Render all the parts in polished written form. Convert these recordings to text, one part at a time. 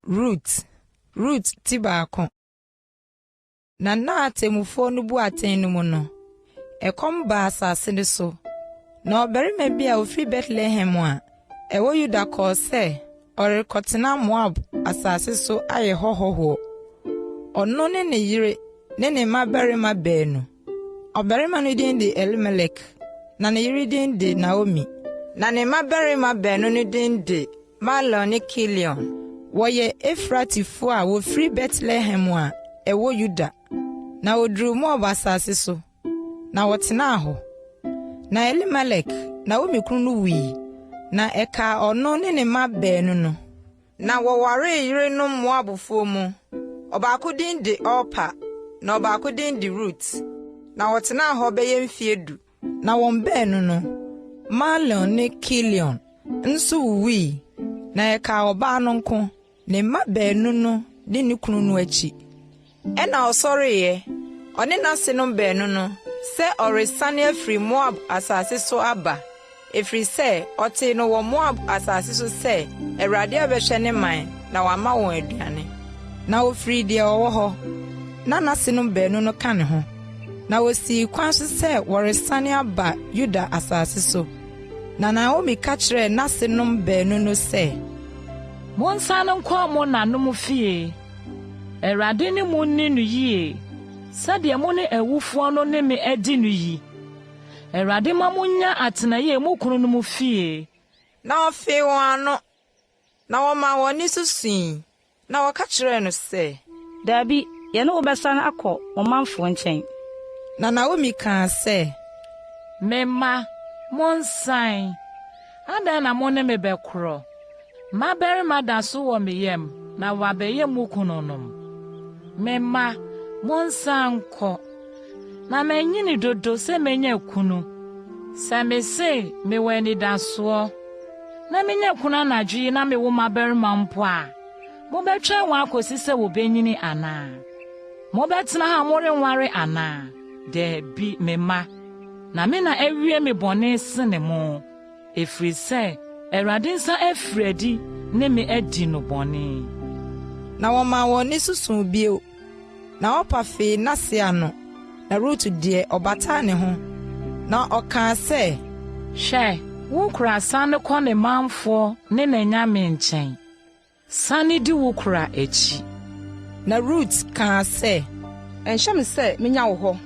Ruth tibaako. Na atemufo no bu aten no mu no. Ekom ba asase ne so. Na obarima bi a ofri Bethlehem a ewo Yuda kọ se orekọtena Moab asase so aye hohoho. Ono ne yire ne mabarima beenu. Obarima no din de Elimelech, na ne yire din de Naomi. Na ne mabarima beenu no din de Mahlon ne Kilion. Woye Efratifo a wofri Bethlehem a ewo Yuda. Na oduru Moab asase so. Na wotena ho. Na Elimelech Naomi kunu no wi. Na eka ono ne ma beenu no. Na woware yire no Moabfo mu. Obaako din de Orpa, na obaako din de Ruth. Na wotena ho beye mfiedu. Na won beenu no Mahlon ne Kilion nso wi. Na eka oba no nko ne ma beenu no de ne kunu no achi. Ena osoriye one nase no beenu no se oresane afri Moab asase so aba. Efri se ote no wo Moab asase so se Awurade abehwe ne man na wama won aduane. Na ofri de owo ho na nase no beenu no ka ne ho. Na wosi kwan so se woresane aba Yuda asase so. Na Naomi ka kire nase no beenu no se Monsan nkwa mo nanom fie. Awurade ne mo ni no yie. Sade mo ne awufo no ne me adi no yi. Awurade ma munya atenaye mo kunu no mu fie. Na ofe wano. Na woma woni susun. Na waka kire no se Dabi, ye no obesan akọ omanfo nchen. Na Naomi kan se Mema, monsan. Ada na mo ne me bekro. Mabarima da so wo me yem na wabeye mu kunu no. Mema, monsan ko. Na menyini dodo se menya kunu. Se me se me weni da so. Na menya kuna na dwi na me wo mabarima mpo a. Mo betwa wa akosi se wo benyini ana. Mo betena ha mo renware ana. De bi mema. Na me na ewie me bone sene mo. Efri se Awurade nsa afredi ne me adi no bone. Na woma woni susun bio. Na opafe nase ano. Na Ruth de obata ne ho. Na oka se Hwe, wo kura sane kɔ ne manfo ne nyame nkyɛn. Sane di wo kura echi. Na Ruth ka se enhye me se menya wo ho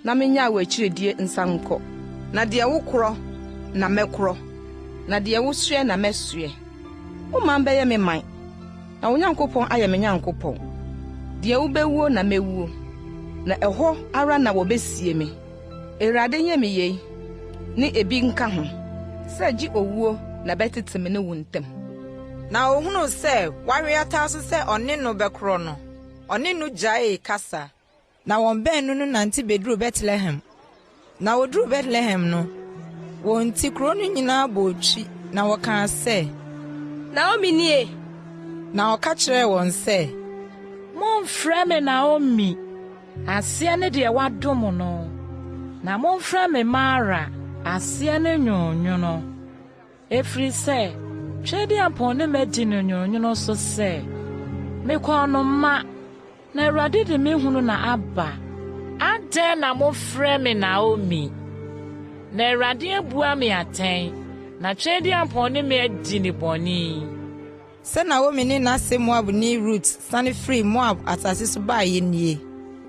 na menya wo achiredie nsankɔ. Na de wo korɔ na mɛkorɔ. Na de wo sue na mɛsue. Wo man bɛyɛ me man. Na wo Nyankopɔn ayɛ me Nyankopɔn. De wo bɛwuo na mɛwuo. Na ɛhɔ ara na wo besie me. Awurade nye me yei. Ni ebi nka ho. Se gi owuo na bɛtete me ne wo ntam. Na ohunu se ware ata so se one no bɛkorɔ no. One no gyae kasa. Na won beenu no nante beduru Bethlehem. Na woduru Bethlehem no. Won ti kro no nyina botwi na wɔka se Naomi nie. Na ɔka kyerɛ wɔn se Momfrɛ me Naomi. Asia ne de wadom no. Na momfrɛ me Mara. Asia ne nyonyo no. Efri se twedi apon ne medi no nyonyo no so se me kɔ no ma. Na Awurade de me hunu na aba. Ade na momfrɛ me Naomi. Na Awurade abua me atɛn. Na twedi apon ne me adi ne bɔne. Se Naomi ne nase Moab ni Ruth sane free Moab asase so ba ye nie.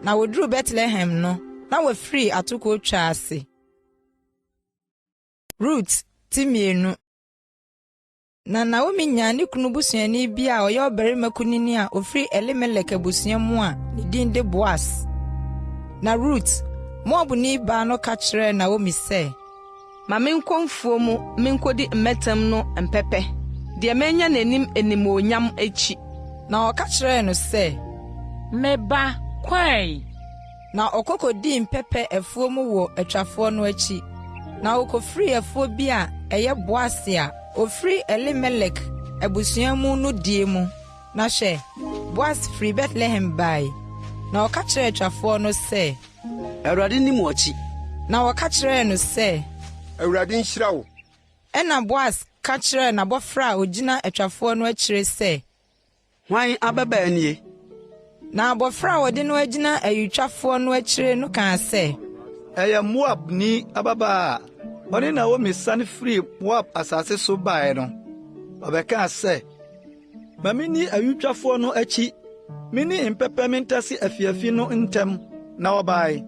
Na woduru Bethlehem no, na wafri atoko twa ase. Ruth timienu. Na Naomi nya ne kunu busuani bi a ɔyɛ obarima kunini a ofri Elimelech abusua mu a ne din de Boas. Na Ruth Moab ni ba no ka kyerɛ Naomi se Ma menkonfuo mu menkodi mmetam no empepe. De menya nanim enimonyam echi. Na ɔka kyerɛ no se Meba kwai. Na okokodi mpepe afuo mu wɔ atwafo no achi. Na okofri afuo bi a ɛyɛ Boas a ofri Elimelech abusua mu no die mu. Na hwɛ Boas free Bethlehem bai. Na ɔka kyerɛ atwafo no se Awurade ni mo achi. Na ɔka kyerɛ no se Awurade nhyira wo. Ɛna Boas ka kyerɛ n'abɔfra a ogina atwafo no akyire se hwan ababa nie? Na abofra wode no agina ayutwafo no akire no kan sɛ, ɛyɛ Moab ni ababa a ɔne Naomi sane firi Moab asase so bae no. Ɔbɛkaa sɛ, ma minni ayutwafoɔ no akyi, minni mpɛpɛmentase afiafi no ntɛm na ɔbae.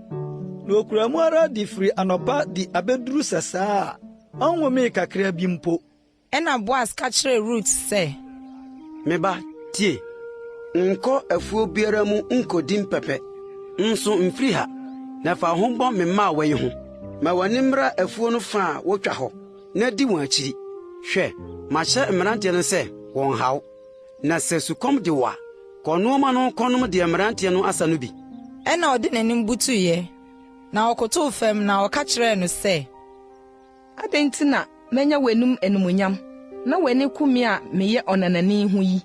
Na okura mu ara di firi anɔpa di abeduru sɛsaa a ɔnwomee kakra bi mpo. ɛna Boas ka kyerɛ Rut sɛ, Me ba, tie. Nkɔ afuo biara mu nkodi mpɛpɛ. Nso mfiri ha. Na fa ho bɔ me mma wɔyi ho. Ma w'ani mmra afuo no fa a wotwa hɔ. Na di wɔn akyiri. Hwɛ, mahyɛ mmeranteɛ no sɛ wɔn haw. Na sɛ sukɔm de wa, kɔnoɔma no kɔnom deɛ mmeranteɛ no asa no bi. ɛna ɔde n'anim butuiɛ, na ɔkotow fam na ɔka kyerɛɛ no sɛ, Adɛn nti na menya w'anum animonyam, na w'ani kumi a meyɛ ɔnanani ho yi?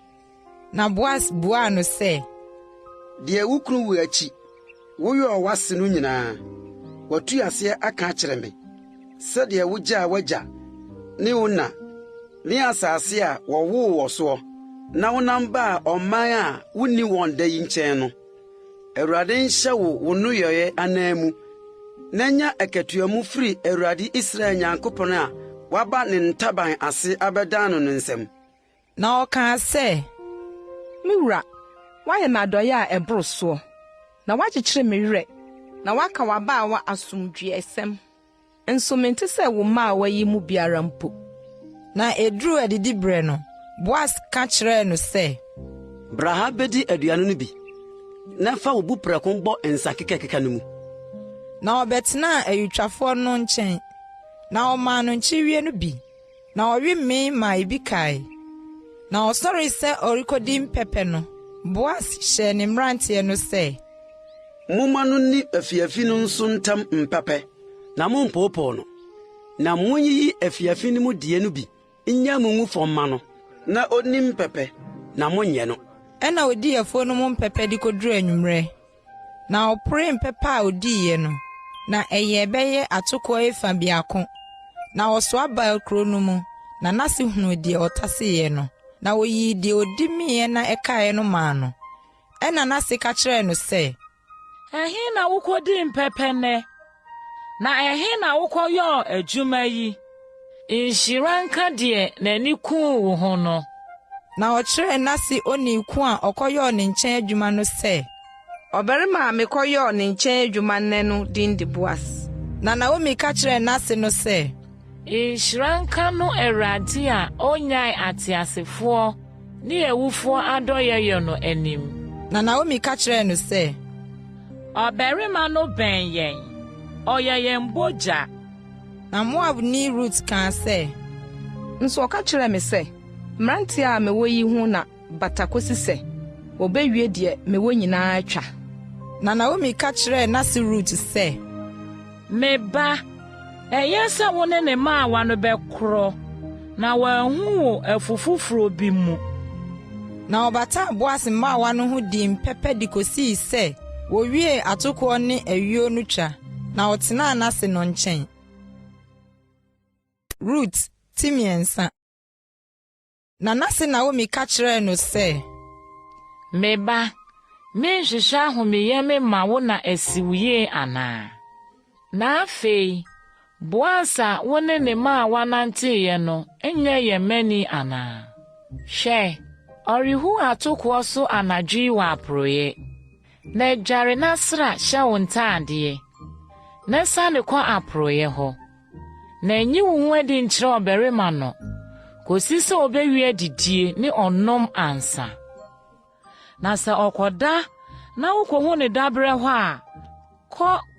na Boas buaa no sɛ, Deɛ wo kunu wo akyi, woyɛ ɔwase no nyinaa. Watu aseɛ aka akyerɛ me. Sɛdeɛ wogyaa wagya, ne wo na, ne asase a wɔwoo wɔ soɔ, na wonam baa ɔman a wunni wɔn da yi nkyɛn no. Awurade nhyɛ wo nnuyɔe anan mu, na nya akatuamu firi Awurade Israel Nyankopɔn a waba ne ntaban ase abɛdan no nsɛm. na ɔkaa sɛ, Me wura, woayɛ me adɔeɛ a ɛboro soɔ, na woakyekyere me werɛ, na woaka w'abaawa asomdwoesɛm. Nso mente sɛ wo mma a wayi mu biara mpo. na eduru adidibere no, Boas ka kyerɛɛ no sɛ, Bra ha bedi aduano no bi, na fa wo buprɛko bɔ nsa kekakeka no mu. na ɔbɛtenaa ayutwafoɔ no nkyɛn, na ɔmaa no nkyiwie no bi, na ɔwe mmee ma ebi kae. Na ɔsɔre sɛ ɔrekɔdi mpɛpɛ no, Boas hyɛɛ ne mmeranteɛ no sɛ, Momma no ni afiafi no nso ntam mpɛpɛ, na mompɔɔpɔɔ no. Na monyiyi afiafi no mu die no bi, nya mo ngu fɔm ma no, na onni mpɛpɛ, na monyɛ no. ɛna odii afuo no mu mpɛpɛ de koduru anwummerɛ. Na ɔporee mpɛpɛ a odiiɛ no, na ɛyɛ bɛyɛ atoko efa biako. Na ɔsoa baa kuro no mu, na n'ase hunu deɛ ɔtaseeɛ no. Na oyii deɛ odi miiɛ na ɛkaeɛ no maa no. Ɛna n'ase ka kyerɛɛ no sɛ, Ɛhe na wokɔdi mpɛpɛ nɛ? Na ɛhe na wokɔyɔɔ adwuma yi? Nhyira nka deɛ n'ani kuu wo ho no. na ɔkyerɛɛ n'ase oniiku a ɔkɔyɔɔ ne nkyɛn adwuma no sɛ, Ɔbarima a mekɔyɔɔ ne nkyɛn adwuma nnɛ no din de Boas. na Naomi ka kyerɛɛ n'ase no sɛ, Nhyira nka no Awurade a onyae ateasefoɔ ne awufoɔ adɔyɛ yɛ no anim. na Naomi ka kyerɛɛ no sɛ, Ɔbarima no bɛn yɛn, ɔyɛ yɛn bogya. na Moabni Rut kaa sɛ, Nso ɔka kyerɛɛ me sɛ, mmeranteɛ a mewɔ yi ho na bata kosi sɛ, wɔbɛwie deɛ mewɔ nyinaa atwa. na Naomi ka kyerɛɛ n'ase Rut sɛ, Me ba, ɛyɛ sɛ wo ne ne mmaawa no bɛkorɔ, na wɔanhu wo afu foforo bi mu. na ɔbataa Boas mmaawa no ho dii mpɛpɛ de kosii sɛ wowie atokoɔ ne ayuo no twa, na ɔtenaa n'ase no nkyɛn. Rut ti mmiɛnsa. Na n'ase Naomi ka kyerɛɛ no sɛ, Me ba, menhwehwɛ ahomeyɛ me ma wo na asi wo yie anaa? Na afei, Boas a wo ne ne mmaawa nanteeɛ no nyɛ yɛn mani anaa? Hwɛ, ɔrehu atokoɔ so anadwo yi wɔ aporɔeɛ. Na adware na sra hyɛ wo ntaadeɛ, na sane kɔ aporɔeɛ hɔ. Na enyi wo ho adi nkyerɛ ɔbarima no, kosi sɛ obewie didie ne ɔnom ansa. Na sɛ ɔkɔda na wokohu ne dabrɛ hɔ a,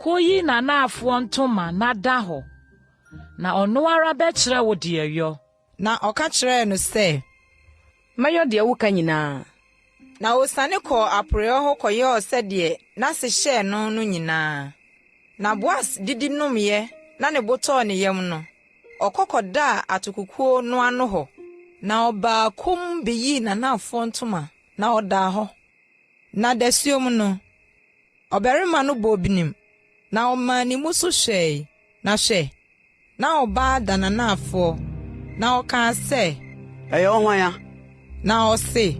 koyi n'anaafoɔ ntoma na da hɔ, na ɔno ara bɛkyerɛ wo deɛ yɔ. na ɔka kyerɛɛ no sɛ, Mɛyɛ deɛ woka nyinaa. na osane kɔɔ aporɔeɛ hɔ kɔyɛɛ sɛdeɛ n'ase hyɛɛ no no nyinaa. Na Boas didi nomyɛ na ne bo tɔɔ ne yam no, ɔkɔkɔdaa atokokuo no ano hɔ, na ɔbaa kom beyii n'anaafoɔ ntoma na ɔdaa hɔ. Na dasuom no, ɔbarima no bɔ obinim, na ɔmaa ne mu so hwɛe, na hwɛ, na ɔbaa da n'anaafoɔ, na ɔkaa sɛ, Ɛyɛ ɔhwan ya? na ɔse,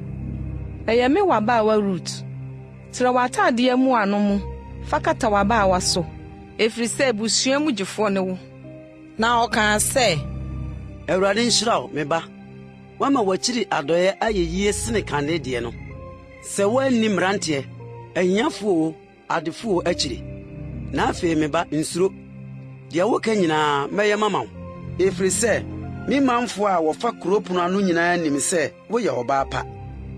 ɛyɛ me wabaawa Rut. Tira w'ataadeɛ mu ano mu, fa kata wabaawa so, ɛfiri sɛ abusua mu gyefoɔ ne wo. Na ɔkaa sɛ, Awurade nhyira wo, me ba. Wama wakyiri adɔeɛ ayɛ yie sene kane deɛ no. Sɛ woanni mmeranteɛ, ahiafoɔ adefoɔ akyiri. Na afei me ba nsuro. Deɛ woka nyinaa mɛyɛ mama wo. Ɛfiri sɛ, me manfoɔ a wɔfa kuropɔn ano nyinaa nim sɛ woyɛ ɔbaa pa.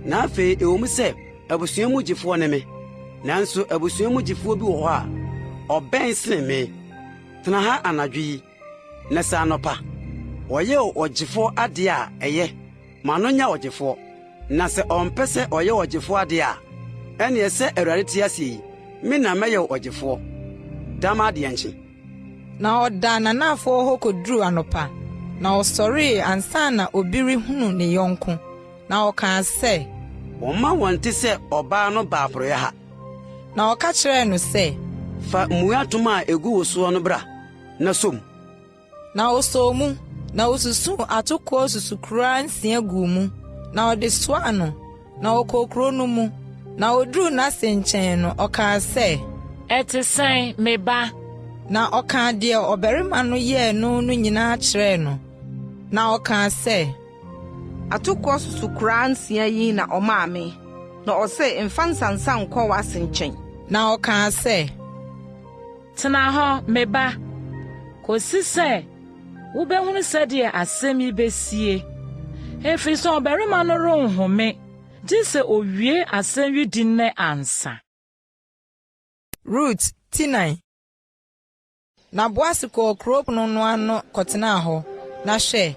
Na afei ɛwɔ mu sɛ abusua mu gyefoɔ ne me. Nanso abusua mu gyefoɔ bi wɔ hɔ a ɔbɛn sene me. Tena ha anadwo yi. Na sɛ anɔpa, ɔyɛ ɔgyefoɔ adeɛ a ɛyɛ, ma no nya ɔgyefoɔ. Na sɛ ɔmpɛ sɛ ɔyɛ ɔgyefoɔ adeɛ a, ɛneɛ sɛ Awurade te ase yi, me na mɛyɛ ɔgyefoɔ. Dama adeɛ nkye. Na ɔda n'anafoɔ hɔ koduru anɔpa, na ɔsɔree ansa na obi rehunu ne yɔnko. Na ɔkaa sɛ, Wɔma wɔn te sɛ ɔbaa no baaporoyɛ ha. na ɔka kyerɛɛ no sɛ, Fa mmuatom a egu wo soɔ no bra, na som. na osoo mu, na osusuu atoko susukura 6 gu mu, na ɔde soaa no, na ɔkɔ kuro no mu, na oduru n'ase nkyɛn no, ɔkaa sɛ, ɛte sɛn me ba. na ɔkaa deɛ ɔbarima no yɛɛ no nyinaa kyerɛɛ no. Na ɔkaa sɛ, Atoko susukura 6 yi na ɔmaa me, na ɔsɛ mfa nsansa nkɔ w'ase nkyɛn. na ɔkaa sɛ, Tena hɔ me ba. Kosi sɛ wobɛhunu sɛdeɛ asɛm yi besie. Ɛfiri sɛ ɔbarima no renhome, gye sɛ owie asɛm yi di nnɛ ansa. Rut Tinai. Na Boas kɔɔ kuropɔn no ano kɔtenaa hɔ, na hwɛ,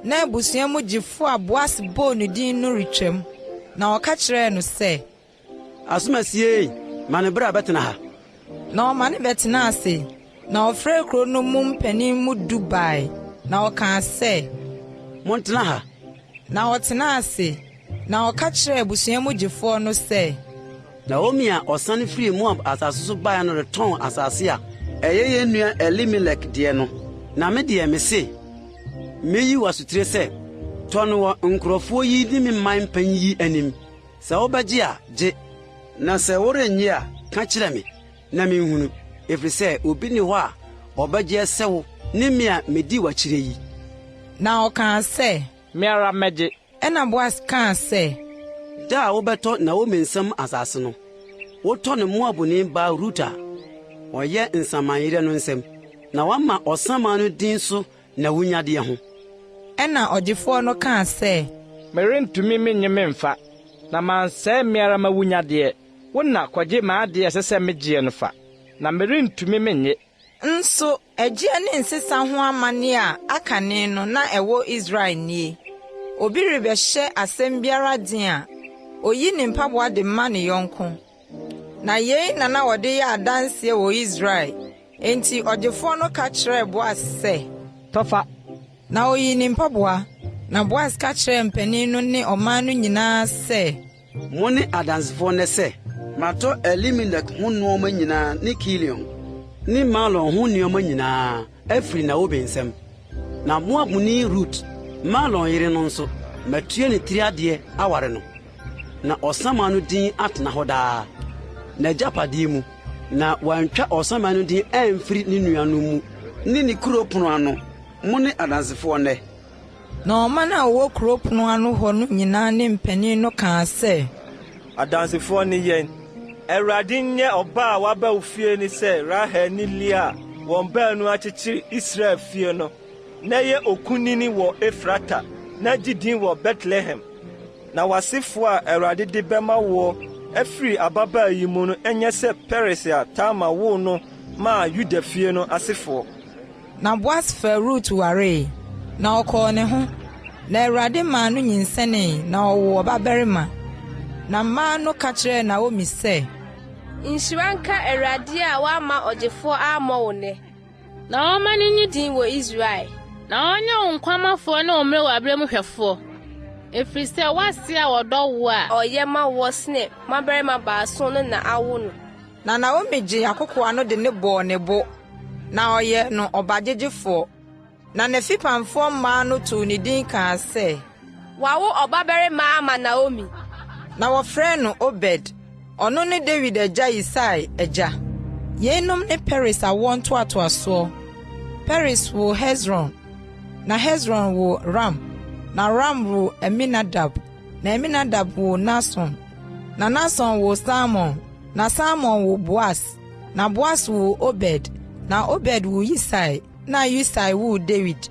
na abusua mu gyefo a Boas bɔɔ ne din no retwam. Na ɔka kyerɛɛ no sɛ, Asomasie, ma ne bra bɛtena ha. na ɔma ne bɛtena ase, na ɔfrɛ kuro no mu mpanin mu 10 bae, na ɔkaa sɛ, Montena ha. na ɔtena ase, na ɔka kyerɛɛ abusua mu gyefoɔ no sɛ, Naomi a ɔsane firi Moab asase so baeɛ no retɔn asase a ɛyɛ yɛn nua Elimelek deɛ no. Na me deɛ me se, meyi w'asotire sɛ, tɔ no wɔ nkurɔfoɔ yi ne me man panyin yi anim. Sɛ wobɛgye a, gye. Na sɛ worennye a, ka kyerɛ me, na menhunu. Ɛfiri sɛ, obi ne hɔ a ɔbɛgye sɛ wo ne me a medi w'akyire yi. na ɔkaa sɛ, Me ara mɛgye. ɛna Boas kaa sɛ, Da a wobɛtɔ Naomi nsɛm asase no, wotɔ ne Moabni baa Rut a ɔyɛ nsamanyerɛ no nsɛm, na wama ɔsaman no din so na wunyadeɛ ho. ɛna ɔgyefoɔ no kaa sɛ, Merentumi menye me mfa, na mansɛe me ara mawunyadeɛ. Wo na kɔgye m'adeɛ ɛsɛ sɛ megyeɛ no fa, na merentumi menye. nso agyia ne nsesa ho amanne a aka ne no na ɛwɔ Israel nie. Obi rebɛhyɛ asɛm biara den a, oyi ne mpaboa de ma ne yɔnko. Na yei na wɔde yɛ adanseɛ wɔ Israel. Enti ɔgyefoɔ no ka kyerɛɛ Boas sɛ, Tɔfa, na oyi ne mpaboa. Na Boas ka kyerɛɛ mpanin no ne ɔman no nyinaa sɛ, Mo ne adansefoɔ ne sɛ, matɔ Elimelek ho nneɔma nyinaa ne Kilion ne Malon ho nneɔma nyinaa afiri Naomi nsɛm. Na Moabni Rut, Malon yere no nso, matua ne tiri adeɛ aware no. Na ɔsaman no din atena hɔ daa. N'agyapadeɛ mu, na wantwa ɔsaman no din amfiri ne nuanom mu ne ne kuropɔn ano. Mo ne adansefoɔ nnɛ. na ɔman a wɔwɔ kuropɔn ano hɔ no nyinaa ne mpanin no kaa sɛ, Adansefoɔ ne yɛn. Awurade nyɛ ɔba a waba wo fie ne sɛ Rahel ne Lea wɔn baanu akyekyere Israel fie no, na yɛ okunini wɔ Efrata, na gye din wɔ Bethlehem. Na w'asefoɔ a Awurade de bɛma wo afiri ababaa yi mu no ɛnyɛ sɛ Peres a Tamar woo no maa Yuda fie no asefoɔ. na Boas fɛ Rut waree, na ɔkɔɔ ne ho. Na Awurade maa no nyinsɛnee, na ɔwoo ɔbabarima. Na mmaa no ka kyerɛɛ Naomi sɛ, Nhyira nka Awurade a wama ɔgyefoɔ ama wo nnɛ, na ɔma no nyi din wɔ Israel, na ɔnyɛ wo nkwamafoɔ ne ɔmmerɛ wɔ abrɛ mu hwɛfoɔ. Ɛfiri sɛ woase a wɔdɔ wo a ɔyɛ ma wɔ sene mmabarima baason no na awo no. na Naomi gye akokoa no de ne bɔɔ ne bo, na ɔyɛ no ɔbagyegyefoɔ. Na n'afipamfoɔ mmaa no too ne din kaa sɛ, Wawo ɔbabarima ama Naomi. na wɔfrɛ no Obed, ɔno ne David agya Yisai agya. Yenum ne Peres awo ntoatoasoɔ. Peres wo Hezron, na Hezron wo Ram, na Ram wo Aminadab, na Aminadab wo Nason, na Nason wo Salmon, na Salmon wo Boaz, na Boaz wo Obed, na Obed wo Yisai, na Yisai wo David.